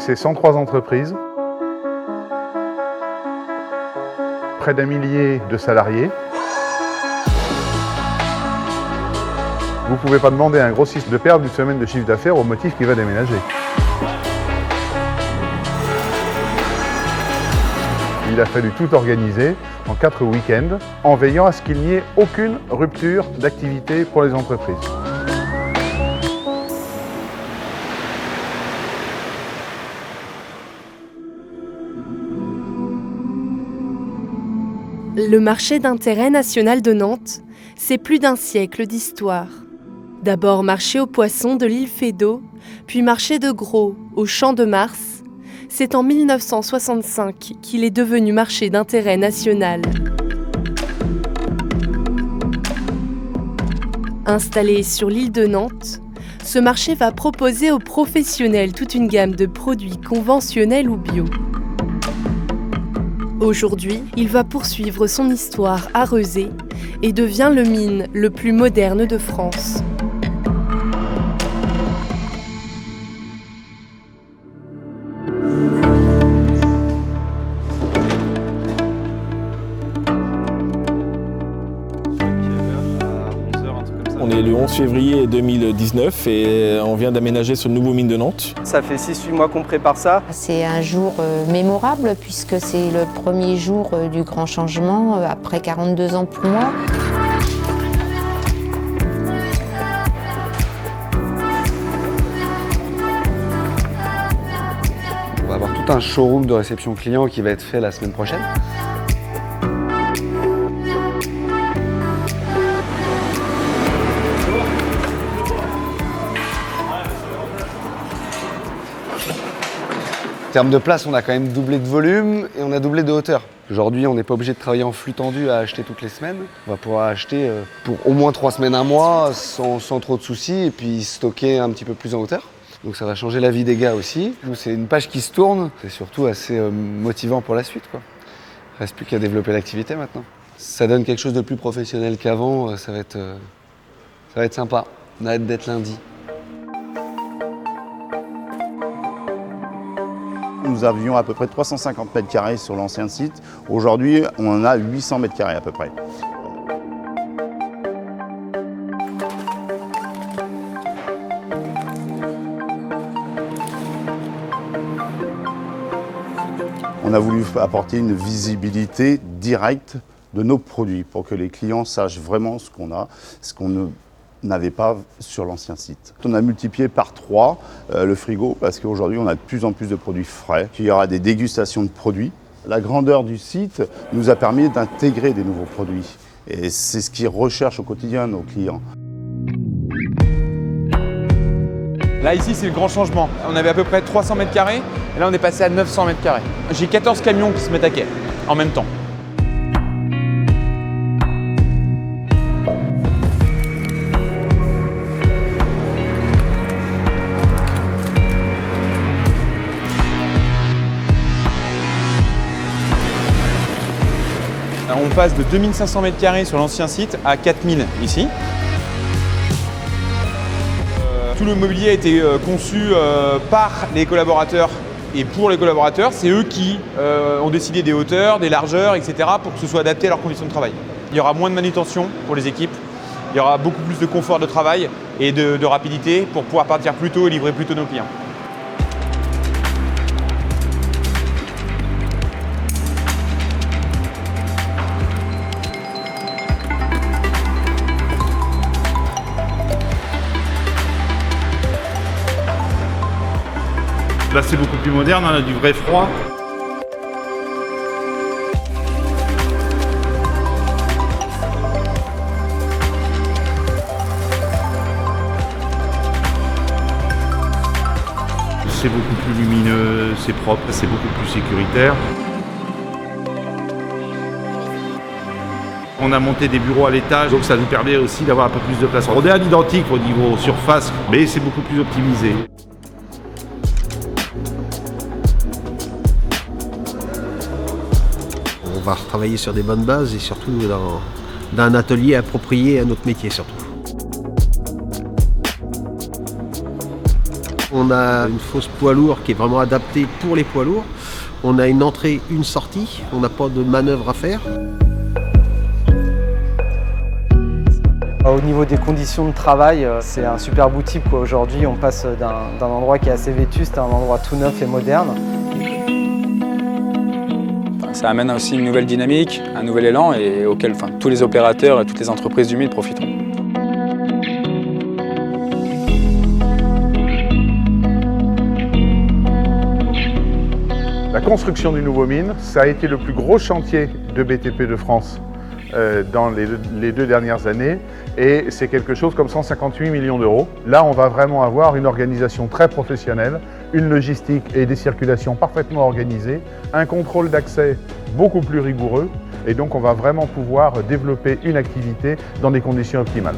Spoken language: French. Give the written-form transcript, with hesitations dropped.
c'est 103 entreprises, près d'1 millier de salariés. Vous ne pouvez pas demander à un grossiste de perdre une semaine de chiffre d'affaires au motif qu'il va déménager. Il a fallu tout organiser en 4 week-ends, en veillant à ce qu'il n'y ait aucune rupture d'activité pour les entreprises. Le marché d'intérêt national de Nantes, c'est plus d'1 siècle d'histoire. D'abord marché aux poissons de l'île Feydeau, puis marché de Gros au Champ de Mars. C'est en 1965 qu'il est devenu marché d'intérêt national. Installé sur l'île de Nantes, ce marché va proposer aux professionnels toute une gamme de produits conventionnels ou bio. Aujourd'hui, il va poursuivre son histoire à Rezé et devient le mine le plus moderne de France. On est le 11 février 2019 et on vient d'aménager ce nouveau mine de Nantes. Ça fait 6-8 mois qu'on prépare ça. C'est un jour mémorable puisque c'est le premier jour du grand changement après 42 ans pour moi. On va avoir tout un showroom de réception client qui va être fait la semaine prochaine. En termes de place, on a quand même doublé de volume et on a doublé de hauteur. Aujourd'hui, on n'est pas obligé de travailler en flux tendu à acheter toutes les semaines. On va pouvoir acheter pour au moins 3 semaines, 1 mois, sans trop de soucis, et puis stocker un petit peu plus en hauteur. Donc ça va changer la vie des gars aussi. C'est une page qui se tourne, c'est surtout assez motivant pour la suite, quoi. Il ne reste plus qu'à développer l'activité maintenant. Ça donne quelque chose de plus professionnel qu'avant, ça va être sympa. On a hâte d'être lundi. Nous avions à peu près 350 mètres carrés sur l'ancien site. Aujourd'hui, on en a 800 mètres carrés à peu près. On a voulu apporter une visibilité directe de nos produits pour que les clients sachent vraiment ce qu'on a, ce qu'on n'avait pas sur l'ancien site. On a multiplié par 3 le frigo parce qu'aujourd'hui on a de plus en plus de produits frais. Il y aura des dégustations de produits. La grandeur du site nous a permis d'intégrer des nouveaux produits et c'est ce qu'ils recherchent au quotidien nos clients. Là ici c'est le grand changement. On avait à peu près 300 mètres carrés et là on est passé à 900 mètres carrés. J'ai 14 camions qui se mettent à quai en même temps. On passe de 2500 mètres carrés sur l'ancien site à 4000 ici. Tout le mobilier a été conçu par les collaborateurs et pour les collaborateurs. C'est eux qui ont décidé des hauteurs, des largeurs, etc. pour que ce soit adapté à leurs conditions de travail. Il y aura moins de manutention pour les équipes. Il y aura beaucoup plus de confort de travail et de rapidité pour pouvoir partir plus tôt et livrer plus tôt nos clients. Là c'est beaucoup plus moderne, on a du vrai froid. C'est beaucoup plus lumineux, c'est propre, c'est beaucoup plus sécuritaire. On a monté des bureaux à l'étage, donc ça nous permet aussi d'avoir un peu plus de place. On est à l'identique au niveau surface, mais c'est beaucoup plus optimisé. On va retravailler sur des bonnes bases et surtout dans un atelier approprié à notre métier surtout. On a une fosse poids lourd qui est vraiment adaptée pour les poids lourds. On a une entrée, une sortie. On n'a pas de manœuvre à faire. Au niveau des conditions de travail, c'est un super beau type. Aujourd'hui, on passe d'un endroit qui est assez vétuste à un endroit tout neuf et moderne. Ça amène aussi une nouvelle dynamique, un nouvel élan et auquel tous les opérateurs et toutes les entreprises du mille profiteront. La construction du nouveau mine, ça a été le plus gros chantier de BTP de France dans les 2 dernières années et c'est quelque chose comme 158 millions d'euros. Là, on va vraiment avoir une organisation très professionnelle, une logistique et des circulations parfaitement organisées, un contrôle d'accès beaucoup plus rigoureux et donc on va vraiment pouvoir développer une activité dans des conditions optimales.